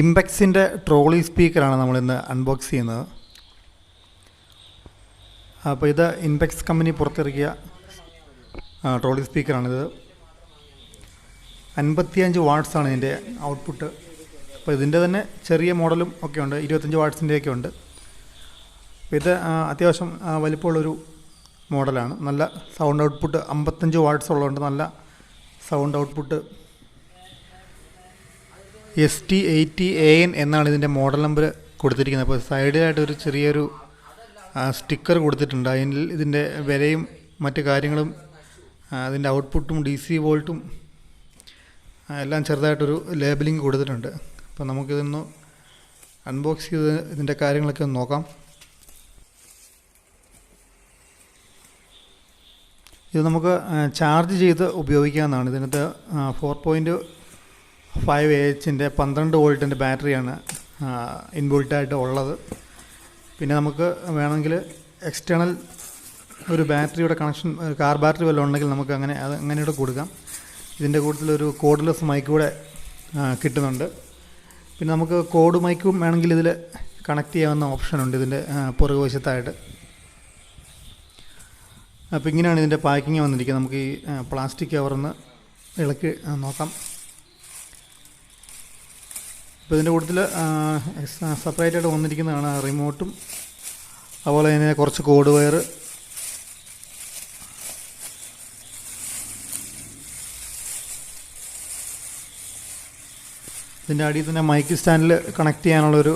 ഇംപെക്സിൻ്റെ trolley സ്പീക്കറാണ് നമ്മളിന്ന് unbox ചെയ്യുന്നത്. അപ്പോൾ ഇത് ഇംപെക്സ് കമ്പനി പുറത്തിറക്കിയ ട്രോളി സ്പീക്കറാണിത്. 55 വാട്ട്സാണ് ഇതിൻ്റെ ഔട്ട്പുട്ട്. അപ്പോൾ ഇതിൻ്റെ തന്നെ ചെറിയ മോഡലും ഒക്കെ ഉണ്ട്, 25 വാട്ട്സിൻ്റെയൊക്കെ ഉണ്ട്. ഇത് അത്യാവശ്യം വലിപ്പമുള്ളൊരു മോഡലാണ്. നല്ല സൗണ്ട് ഔട്ട്പുട്ട് 55 വാട്ട്സ് ഉള്ളതുകൊണ്ട് നല്ല സൗണ്ട് ഔട്ട്പുട്ട്. st80an എന്നാണ് ഇതിൻ്റെ മോഡൽ നമ്പർ കൊടുത്തിരിക്കുന്നത്. അപ്പോൾ സൈഡിലായിട്ട് ഒരു ചെറിയൊരു സ്റ്റിക്കർ കൊടുത്തിട്ടുണ്ട്. അതിൽ ഇതിൻ്റെ വിലയും മറ്റു കാര്യങ്ങളും അതിൻ്റെ ഔട്ട്പുട്ടും DC വോൾട്ടും എല്ലാം ചെറുതായിട്ടൊരു ലേബലിംഗ് കൊടുത്തിട്ടുണ്ട്. അപ്പോൾ നമുക്കിതൊന്ന് അൺബോക്സ് ചെയ്ത് ഇതിൻ്റെ കാര്യങ്ങളൊക്കെ ഒന്ന് നോക്കാം. ഇത് നമുക്ക് ചാർജ് ചെയ്ത് ഉപയോഗിക്കാവുന്നതാണ്. ഇതിനകത്ത് 4.5Ah 12 വോൾട്ടിൻ്റെ ബാറ്ററിയാണ് ഇൻബിൽട്ടായിട്ട് ഉള്ളത്. പിന്നെ നമുക്ക് വേണമെങ്കിൽ എക്സ്റ്റേണൽ ഒരു ബാറ്ററിയുടെ കണക്ഷൻ, കാർ ബാറ്ററി വല്ലതും ഉണ്ടെങ്കിൽ നമുക്ക് അങ്ങനെയൂടെ കൊടുക്കാം. ഇതിൻ്റെ കൂട്ടത്തിലൊരു കോഡ്ലെസ് മൈക്ക് കൂടെ കിട്ടുന്നുണ്ട്. പിന്നെ നമുക്ക് കോഡ് മൈക്കും വേണമെങ്കിൽ ഇതിൽ കണക്ട് ചെയ്യാവുന്ന ഓപ്ഷനുണ്ട് ഇതിൻ്റെ പുറകുവശത്തായിട്ട്. അപ്പോൾ ഇങ്ങനെയാണ് ഇതിൻ്റെ പാക്കിങ് വന്നിരിക്കുന്നത്. നമുക്ക് ഈ പ്ലാസ്റ്റിക് കവറിന്ന് ഇളക്കി നോക്കാം. അപ്പോൾ ഇതിൻ്റെ കൂട്ടത്തിൽ സെപ്പറേറ്റായിട്ട് വന്നിരിക്കുന്നതാണ് റിമോട്ടും അതുപോലെ തന്നെ കുറച്ച് കോഡ് വയർ, ഇതിൻ്റെ അടിയിൽ തന്നെ മൈക്ക് സ്റ്റാൻഡിൽ കണക്ട് ചെയ്യാനുള്ളൊരു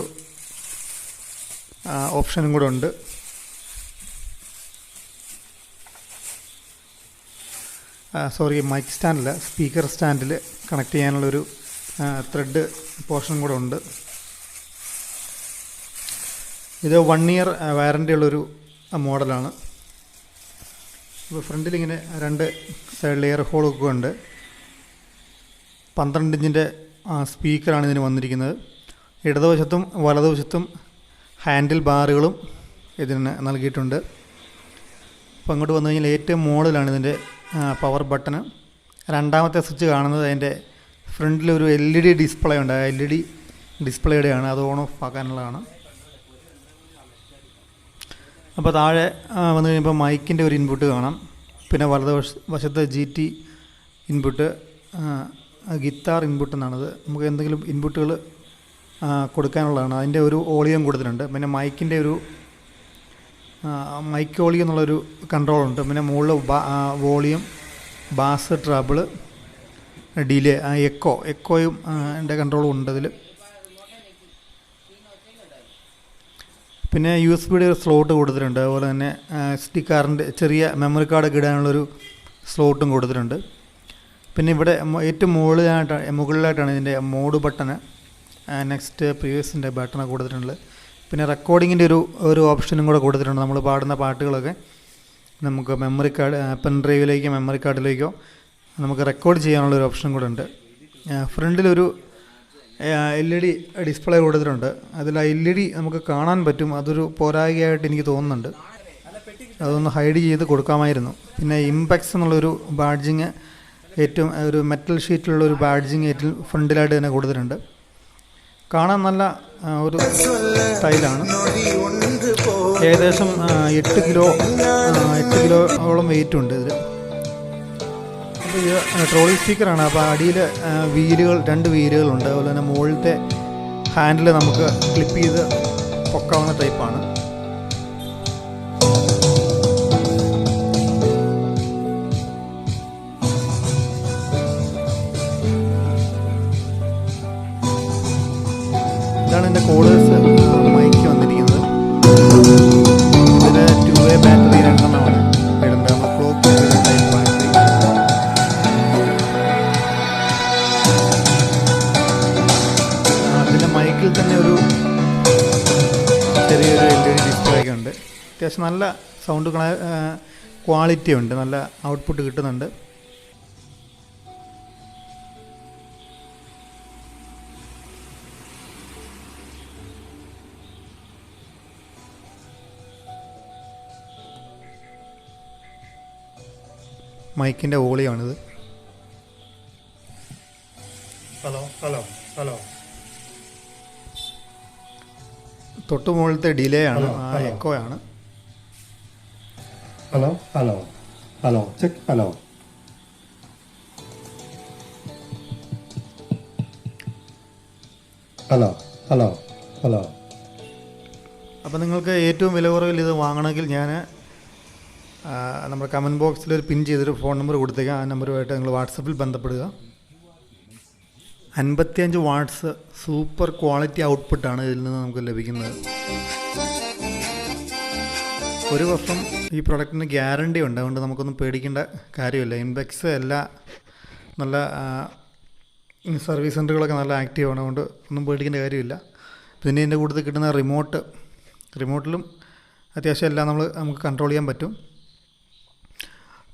ഓപ്ഷനും കൂടെ ഉണ്ട്. മൈക്ക് സ്റ്റാൻഡിൽ സ്പീക്കർ സ്റ്റാൻഡിൽ കണക്ട് ചെയ്യാനുള്ളൊരു ത്രെഡ് പോർഷൻ കൂടെ ഉണ്ട്. ഇത് 1 ഇയർ വാറൻ്റി ഉള്ളൊരു മോഡലാണ്. ഇപ്പോൾ ഫ്രണ്ടിലിങ്ങനെ 2 സൈഡിൽ എയർ ഹോളൊക്കെ ഉണ്ട്. 12 ഇഞ്ചിൻ്റെ സ്പീക്കറാണ് ഇതിന് വന്നിരിക്കുന്നത്. ഇടതുവശത്തും വലതുവശത്തും ഹാൻഡിൽ ബാറുകളും ഇതിന് നൽകിയിട്ടുണ്ട്. അപ്പോൾ അങ്ങോട്ട് വന്നു കഴിഞ്ഞാൽ ഏറ്റവും മുകളിലാണ് ഇതിൻ്റെ പവർ ബട്ടണ്. രണ്ടാമത്തെ സ്വിച്ച് കാണുന്നത് അതിൻ്റെ ഫ്രണ്ടിലൊരു LED ഡിസ്പ്ലേ ഉണ്ട്. ആ LED ഡിസ്പ്ലേയുടെയാണ്, അത് ഓൺ ഓഫ് ആക്കാനുള്ളതാണ്. അപ്പോൾ താഴെ വന്നു കഴിയുമ്പോൾ മൈക്കിൻ്റെ ഒരു ഇൻപുട്ട് കാണാം. പിന്നെ വലതുവശത്ത് GT ഇൻപുട്ട്, ഗിത്താർ ഇൻപുട്ട് എന്നാണത്. നമുക്ക് എന്തെങ്കിലും ഇൻപുട്ടുകൾ കൊടുക്കാനുള്ളതാണ്. അതിൻ്റെ ഒരു ഓളിയം കൊടുത്തിട്ടുണ്ട്. പിന്നെ മൈക്കിൻ്റെ ഒരു മൈക്ക് ഓളി എന്നുള്ളൊരു കൺട്രോളുണ്ട്. പിന്നെ മുകളിൽ വോളിയം, ബാസ്, ട്രബിള്, ഡിലേ, എക്കോയും എൻ്റെ കൺട്രോളും ഉണ്ട് അതിൽ. പിന്നെ USB-യുടെ ഒരു സ്ലോട്ട് കൊടുത്തിട്ടുണ്ട്. അതുപോലെ തന്നെ SD കാർഡിൻ്റെ ചെറിയ മെമ്മറി കാർഡൊക്കെ ഇടാനുള്ളൊരു സ്ലോട്ടും കൊടുത്തിട്ടുണ്ട്. പിന്നെ ഇവിടെ ഏറ്റവും മുകളിലായിട്ടാണ് ഇതിൻ്റെ മോഡ് ബട്ടണ്, നെക്സ്റ്റ്, പ്രീവിയസിൻ്റെ ബട്ടണൊക്കെ കൊടുത്തിട്ടുണ്ട്. പിന്നെ റെക്കോർഡിങ്ങിൻ്റെ ഒരു ഓപ്ഷനും കൂടെ കൊടുത്തിട്ടുണ്ട്. നമ്മൾ പാടുന്ന പാട്ടുകളൊക്കെ നമുക്ക് മെമ്മറി കാർഡ്, പെൻ ഡ്രൈവിലേക്കോ മെമ്മറി കാർഡിലേക്കോ നമുക്ക് റെക്കോർഡ് ചെയ്യാനുള്ളൊരു ഓപ്ഷനും കൂടെ ഉണ്ട്. ഫ്രണ്ടിലൊരു LED ഡിസ്പ്ലേ കൊടുത്തിട്ടുണ്ട്. അതിൽ LED നമുക്ക് കാണാൻ പറ്റും. അതൊരു പോരായ്കയായിട്ട് എനിക്ക് തോന്നുന്നുണ്ട്. അതൊന്ന് ഹൈഡ് ചെയ്ത് കൊടുക്കാമായിരുന്നു. പിന്നെ ഇംപെക്സ് എന്നുള്ളൊരു ബാഡ്ജിങ്, ഏറ്റവും ഒരു മെറ്റൽ ഷീറ്റിലുള്ളൊരു ബാഡ്ജിങ് ഏറ്റവും ഫ്രണ്ടിലായിട്ട് തന്നെ കൊടുത്തിട്ടുണ്ട്. കാണാൻ നല്ല ഒരു സ്റ്റൈലാണ്. ഏകദേശം 8 കിലോയോളം വെയിറ്റ് ഉണ്ട് ഇതിൽ. അപ്പോൾ ഇത് ട്രോളി സ്പീക്കറാണ്. അപ്പോൾ അടിയിൽ 2 വീലുകളുണ്ട്. അതുപോലെ തന്നെ മുകളിലത്തെ ഹാൻഡിൽ നമുക്ക് ക്ലിപ്പ് ചെയ്ത് പൊക്കാവുന്ന ടൈപ്പാണ്. ഇതാണ് എൻ്റെ കോളേഴ്സ് മൈക്ക് വന്നിരിക്കുന്നത്. ഇതിൽ 2A ബാറ്ററി 2 എണ്ണമാണ് ഇടേണ്ടത്. നമ്മൾ ക്ലോക്ക് ടൈപ്പ് ബാറ്ററി. അതിൻ്റെ മൈക്കിൽ തന്നെ ഒരു ചെറിയൊരു LED ഡിസ്പ്ലേ ഒക്കെ ഉണ്ട്. അത്യാവശ്യം നല്ല സൗണ്ട് ക്വാളിറ്റി ഉണ്ട്, നല്ല ഔട്ട്പുട്ട് കിട്ടുന്നുണ്ട്. മൈക്കിൻ്റെ ഓളിയാണിത്. ഹലോ. തൊട്ട് മുകളിലത്തെ ഡിലേ ആണ്, ഹലോ എക്കോ ആണ്. Hello hello hello check. Hello hello hello hello. അപ്പോൾ നിങ്ങൾക്ക് ഏറ്റവും വില കുറവിൽ ഇത് വാങ്ങണമെങ്കിൽ ഞാൻ നമ്മുടെ കമൻറ്റ് ബോക്സിൽ ഒരു പിൻ ചെയ്തൊരു ഫോൺ നമ്പർ കൊടുത്തേക്കാം. ആ നമ്പറുമായിട്ട് നിങ്ങൾ വാട്സപ്പിൽ ബന്ധപ്പെടുക. 55 വാട്ട്സ് സൂപ്പർ ക്വാളിറ്റി ഔട്ട്പുട്ടാണ് ഇതിൽ നിന്ന് നമുക്ക് ലഭിക്കുന്നത്. 1 വർഷം ഈ പ്രൊഡക്റ്റിന് ഗ്യാരണ്ടി ഉണ്ട്, അതുകൊണ്ട് നമുക്കൊന്നും പേടിക്കേണ്ട കാര്യമില്ല. ഇംപെക്സ് എല്ലാ നല്ല സർവീസ് സെൻ്ററുകളൊക്കെ നല്ല ആക്റ്റീവാണ്, അതുകൊണ്ട് ഒന്നും പേടിക്കേണ്ട കാര്യമില്ല. പിന്നെ ഇതിൻ്റെ കൂടുതൽ കിട്ടുന്ന റിമോട്ടിലും അത്യാവശ്യം എല്ലാം നമുക്ക് കൺട്രോൾ ചെയ്യാൻ പറ്റും.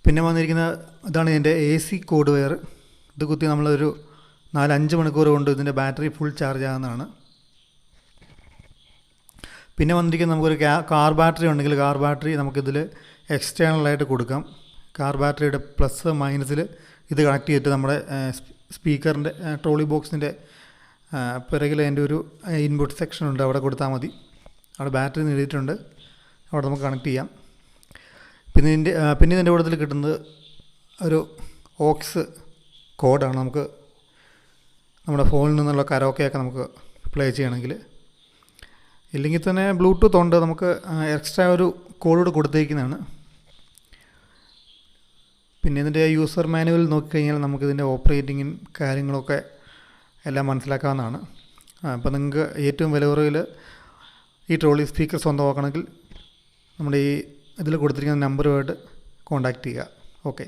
പിന്നെ വന്നിരിക്കുന്ന ഇതാണ് ഇതിൻ്റെ AC കോഡ് വയർ. ഇത് കുത്തി നമ്മളൊരു 4-5 മണിക്കൂർ കൊണ്ട് ഇതിൻ്റെ ബാറ്ററി ഫുൾ ചാർജ് ആകുന്നതാണ്. പിന്നെ വന്നിരിക്കുന്ന നമുക്കൊരു കാർ ബാറ്ററി ഉണ്ടെങ്കിൽ കാർ ബാറ്ററി നമുക്കിതിൽ എക്സ്റ്റേണലായിട്ട് കൊടുക്കാം. കാർ ബാറ്ററിയുടെ പ്ലസ് മൈനസിൽ ഇത് കണക്ട് ചെയ്തിട്ട് നമ്മുടെ സ്പീക്കറിൻ്റെ ട്രോളി ബോക്സിൻ്റെ പിറകിൽ അതിൻ്റെ ഒരു ഇൻപുട്ട് സെക്ഷൻ ഉണ്ട്, അവിടെ കൊടുത്താൽ മതി. അവിടെ ബാറ്ററി നേടിയിട്ടുണ്ട്, അവിടെ നമുക്ക് കണക്ട് ചെയ്യാം. പിന്നെ ഇതിൻ്റെ കൂട്ടത്തിൽ കിട്ടുന്നത് ഒരു ഓക്സ് കോഡാണ്. നമുക്ക് നമ്മുടെ ഫോണിൽ നിന്നുള്ള കരോക്കെയൊക്കെ നമുക്ക് പ്ലേ ചെയ്യണമെങ്കിൽ. ഇല്ലെങ്കിൽ തന്നെ ബ്ലൂടൂത്ത് ഉണ്ട്, നമുക്ക് എക്സ്ട്രാ ഒരു കോഡ് കൊടുത്തേക്കുന്നതാണ്. പിന്നെ ഇതിൻ്റെ യൂസർ മാനുവൽ നോക്കിക്കഴിഞ്ഞാൽ നമുക്കിതിൻ്റെ ഓപ്പറേറ്റിങ്ങും കാര്യങ്ങളൊക്കെ എല്ലാം മനസ്സിലാക്കാവുന്നതാണ്. അപ്പോൾ നിങ്ങൾക്ക് ഏറ്റവും വില കുറവിൽ ഈ ട്രോളി സ്പീക്കർ സ്വന്തമാക്കണമെങ്കിൽ നമ്മുടെ ഈ ഇതിൽ കൊടുത്തിരിക്കുന്ന നമ്പറുമായിട്ട് കോൺടാക്റ്റ് ചെയ്യുക. ഓക്കെ.